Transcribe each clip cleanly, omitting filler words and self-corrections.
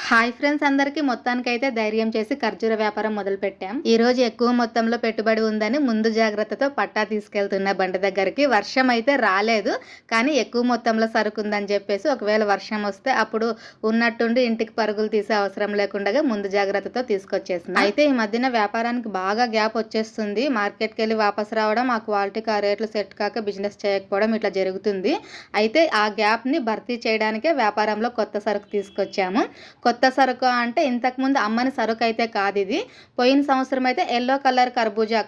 Hi friends, అందరికీ మొత్తానికైతే ధైర్యం చేసి ఖర్జూర వ్యాపారం మొదలుపెట్టాం. ఈ రోజు ఎక్కువ మొత్తంలో పెట్టుబడి ఉందని ముందు జాగ్రత్తతో పట్టా తీసుకెళ్తున్న బండి దగ్గరికి. వర్షం అయితే రాలేదు, కానీ ఎక్కువ మొత్తంలో సరుకు ఉందని చెప్పేసి ఒకవేళ వర్షం వస్తే అప్పుడు ఉన్నట్టుండి ఇంటికి పరుగులు తీసే అవసరం లేకుండా ముందు జాగ్రత్తతో తీసుకొచ్చేసింది. అయితే ఈ మధ్యన వ్యాపారానికి బాగా గ్యాప్ వచ్చేస్తుంది. మార్కెట్కి వెళ్ళి వాపసు రావడం, ఆ క్వాలిటీకి ఆ రేట్లు సెట్ కాక బిజినెస్ చేయకపోవడం ఇట్లా జరుగుతుంది. అయితే ఆ గ్యాప్ని భర్తీ చేయడానికే వ్యాపారంలో కొత్త సరుకు తీసుకొచ్చాము. కొత్త సరుకు అంటే ఇంతకుముందు అమ్మని సరుకు అయితే కాదు ఇది. పోయిన సంవత్సరం అయితే ఎల్లో కలర్ కర్బూజా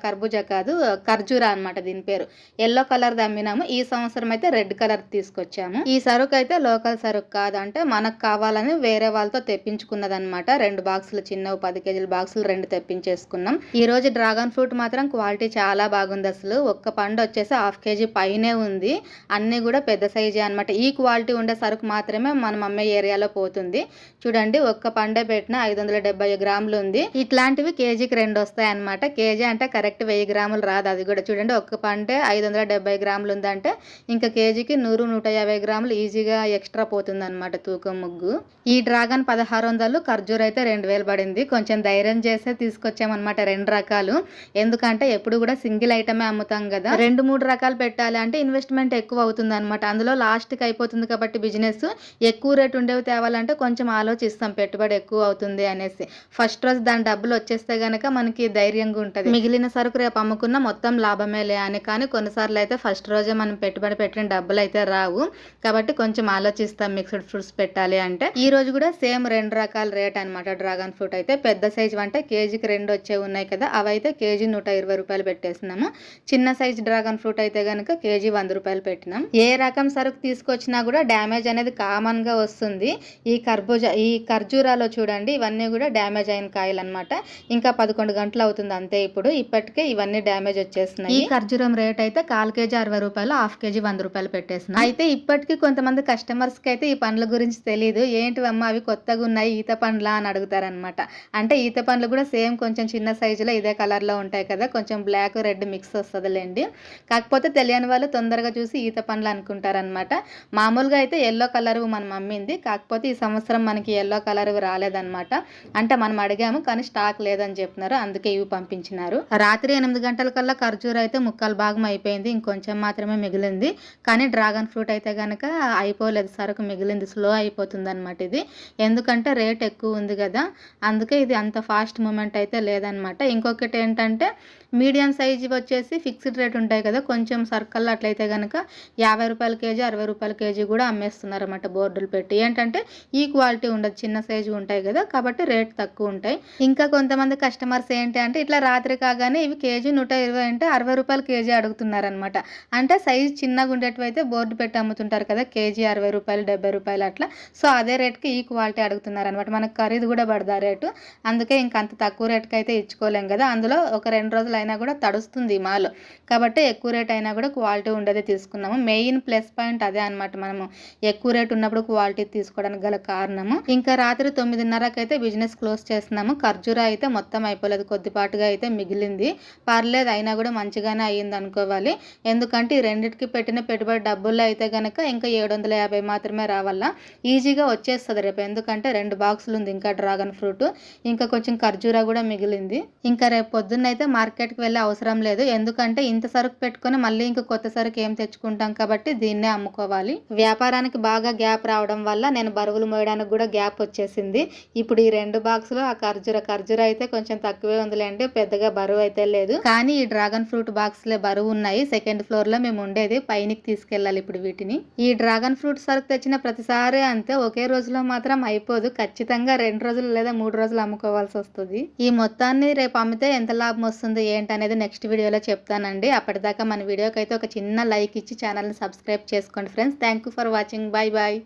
కాదు, ఖర్జూరా అనమాట దీని పేరు. ఎల్లో కలర్ అమ్మినాము. ఈ సంవత్సరం అయితే రెడ్ కలర్ తీసుకొచ్చాము. ఈ సరుకు అయితే లోకల్ సరుకు కాదు, అంటే మనకు కావాలని వేరే వాళ్ళతో తెప్పించుకున్నదనమాట. 2 బాక్సులు చిన్నవి 10 కేజీల బాక్సులు 2 తెప్పించేసుకున్నాం. ఈ రోజు డ్రాగన్ ఫ్రూట్ మాత్రం క్వాలిటీ చాలా బాగుంది. అసలు ఒక్క పండు వచ్చేసి 1/2 కేజీ పైనే ఉంది. అన్నీ కూడా పెద్ద సైజే అనమాట. ఈ క్వాలిటీ ఉండే సరుకు మాత్రమే మనం అమ్మే ఏరియాలో పోతుంది. చూడండి, ఒక్క పండే పెట్టిన 570 గ్రాములు ఉంది. ఇట్లాంటివి కేజీకి 2 వస్తాయి అనమాట. కేజీ అంటే కరెక్ట్ 1000 గ్రాములు రాదు. అది కూడా చూడండి, ఒక్క పండే 570 గ్రాములు ఉందంటే ఇంకా కేజీకి 100-150 గ్రాములు ఈజీగా ఎక్స్ట్రా పోతుంది అనమాట తూకం ముగ్గు. ఈ డ్రాగన్ 1600, ఖర్జూర అయితే 2000 పడింది. కొంచెం ధైర్యం చేస్తే తీసుకొచ్చామన్నమాట 2 రకాలు. ఎందుకంటే ఎప్పుడు కూడా సింగిల్ ఐటమే అమ్ముతాం కదా, 2-3 రకాలు పెట్టాలి అంటే ఇన్వెస్ట్మెంట్ ఎక్కువ అవుతుంది అనమాట. అందులో లాస్ట్కి అయిపోతుంది కాబట్టి బిజినెస్ ఎక్కువ రేటు ఉండేవి తేవాలంటే కొంచెం ఆలోచిస్తాం, పెట్టుబడి ఎక్కువ అవుతుంది అనేసి. ఫస్ట్ రోజు దాని డబ్బులు వచ్చేస్తే గనక మనకి ధైర్యంగా ఉంటుంది, మిగిలిన సరుకు రేపు అమ్ముకున్న మొత్తం లాభమేలే అని. కానీ కొన్నిసార్లు అయితే ఫస్ట్ రోజే మనం పెట్టుబడి పెట్టిన డబ్బులు అయితే రావు, కాబట్టి కొంచెం ఆలోచిస్తాం మిక్స్డ్ ఫ్రూట్స్ పెట్టాలి అంటే. ఈ రోజు కూడా సేమ్ 2 రకాల రేట్ అనమాట. డ్రాగన్ ఫ్రూట్ అయితే పెద్ద సైజు అంటే కేజీకి 2 వచ్చే ఉన్నాయి కదా, అవైతే కేజీ 120 రూపాయలు పెట్టేసినాము. చిన్న సైజు డ్రాగన్ ఫ్రూట్ అయితే కనుక కేజీ 100 రూపాయలు పెట్టినాం. ఏ రకం సరుకు తీసుకొచ్చినా కూడా డ్యామేజ్ అనేది కామన్ గా వస్తుంది. ఈ ఖర్జూరాలో చూడండి, ఇవన్నీ కూడా డ్యామేజ్ అయిన కాయలు అనమాట. ఇంకా 11 గంటలు అవుతుంది అంతే. ఇప్పటికే ఇవన్నీ డ్యామేజ్ వచ్చేస్తున్నాయి. ఈ ఖర్జూరం రేట్ అయితే 1/4 కేజీ 60 రూపాయలు, 1/2 కేజీ 100 రూపాయలు పెట్టేసిన. అయితే ఇప్పటికీ కొంతమంది కస్టమర్స్ కి అయితే ఈ పండ్ల గురించి తెలియదు. ఏంటివమ్మా అవి కొత్తగా ఉన్నాయి, ఈత పండ్లా అని అడుగుతారనమాట. అంటే ఈత పండ్లు కూడా సేమ్ కొంచెం చిన్న సైజులో ఇదే కలర్ లో ఉంటాయి కదా, కొంచెం బ్లాక్ రెడ్ మిక్స్ వస్తుందిలేండి. కాకపోతే తెలియని వాళ్ళు తొందరగా చూసి ఈత పండ్లు అనుకుంటారనమాట. మామూలుగా అయితే ఎల్లో కలర్ మనం అమ్మింది, కాకపోతే ఈ సంవత్సరం మనకి ఎల్లో కలర్ రాలేదన్నమాట. అంటే మనం అడిగాము కానీ స్టాక్ లేదని చెప్పినారు, అందుకే ఇవి పంపించినారు. రాత్రి 8 గంటల కల్లా ఖర్జూర అయితే 3/4 భాగం అయిపోయింది, ఇంకొంచెం మాత్రమే మిగిలింది. కానీ డ్రాగన్ ఫ్రూట్ అయితే కనుక అయిపోలేదు, సరుకు మిగిలింది. స్లో అయిపోతుంది అనమాట ఇది, ఎందుకంటే రేట్ ఎక్కువ ఉంది కదా, అందుకే ఇది అంత ఫాస్ట్ మూమెంట్ అయితే లేదనమాట. ఇంకొకటి ఏంటంటే మీడియం సైజు వచ్చేసి ఫిక్స్డ్ రేట్ ఉంటాయి కదా, కొంచెం సర్కల్లో అట్లయితే కనుక 50 రూపాయల కేజీ 60 రూపాయల కేజీ కూడా అమ్మేస్తున్నారు అన్నమాట బోర్డులు పెట్టి. ఏంటంటే ఈ క్వాలిటీ ఉండదు, చిన్న సైజు ఉంటాయి కదా, కాబట్టి రేట్ తక్కువ ఉంటాయి. ఇంకా కొంతమంది కస్టమర్స్ ఏంటి అంటే ఇట్లా రాత్రి కాగానే ఇవి కేజీ 120 అంటే 60 రూపాయలు కేజీ అడుగుతున్నారనమాట. అంటే సైజు చిన్నగా ఉండేటివి అయితే బోర్డు పెట్టి అమ్ముతుంటారు కదా, కేజీ 60 రూపాయలు 70 రూపాయలు అట్లా. సో అదే రేట్కి ఈ క్వాలిటీ అడుగుతున్నారు అనమాట. మనకు ఖరీదు కూడా పడదా రేటు, అందుకే ఇంకంత తక్కువ రేట్కి అయితే ఇచ్చుకోలేం కదా. అందులో ఒక 2 రోజులు అయినా కూడా తడుస్తుంది ఈ మాల్, కాబట్టి ఎక్కువ రేట్ అయినా కూడా క్వాలిటీ ఉండేది తీసుకున్నాము. మెయిన్ ప్లస్ పాయింట్ అదే అనమాట, మనము ఎక్కువ రేట్ ఉన్నప్పుడు క్వాలిటీ తీసుకోవడానికి గల కారణము. ఇంకా రాత్రి 9:30కి అయితే బిజినెస్ క్లోజ్ చేస్తున్నాము. ఖర్జూరా అయితే మొత్తం అయిపోలేదు, కొద్దిపాటుగా అయితే మిగిలింది. పర్లేదు, అయినా కూడా మంచిగానే అయ్యింది అనుకోవాలి. ఎందుకంటే ఈ రెండింటికి పెట్టిన పెట్టుబడి డబ్బుల్లో అయితే కనుక ఇంకా 750 మాత్రమే రావాలా, ఈజీగా వచ్చేస్తుంది రేపు. ఎందుకంటే 2 బాక్సులు ఉంది ఇంకా డ్రాగన్ ఫ్రూట్, ఇంకా కొంచెం ఖర్జూరా కూడా మిగిలింది. ఇంకా రేపు పొద్దున్న అయితే మార్కెట్కి వెళ్ళే అవసరం లేదు, ఎందుకంటే ఇంత సరుకు పెట్టుకొని మళ్ళీ ఇంకా కొత్త సరుకు ఏం తెచ్చుకుంటాం కాబట్టి దీన్నే అమ్ముకోవాలి. వ్యాపారానికి బాగా గ్యాప్ రావడం వల్ల నేను బరువులు మోయడానికి కూడా గ్యాప్ వచ్చేసింది. ఇప్పుడు ఈ 2 బాక్సులు ఆ ఖర్జూర అయితే కొంచెం తక్కువే ఉందిలేండి, పెద్దగా బరువు అయితే లేదు. కానీ ఈ డ్రాగన్ ఫ్రూట్ బాక్స్లే బరువు ఉన్నాయి. 2nd ఫ్లోర్ లో మేము ఉండేది, పైనకి తీసుకెళ్ళాలి ఇప్పుడు వీటిని. ఈ డ్రాగన్ ఫ్రూట్ సరుకు తెచ్చిన ప్రతిసారి అంతే, ఒకే రోజులో మాత్రం అయిపోదు. ఖచ్చితంగా 2 రోజులు లేదా 3 రోజులు అమ్ముకోవాల్సి వస్తుంది. ఈ మొత్తాన్ని రేపు అమ్మితే ఎంత లాభం వస్తుంది ఏంటనేది నెక్స్ట్ వీడియోలో చెప్తానండి. అప్పటిదాకా మన వీడియోకి అయితే ఒక చిన్న లైక్ ఇచ్చి ఛానల్ని సబ్స్క్రైబ్ చేసుకోండి friends. Thank you for watching. Bye bye.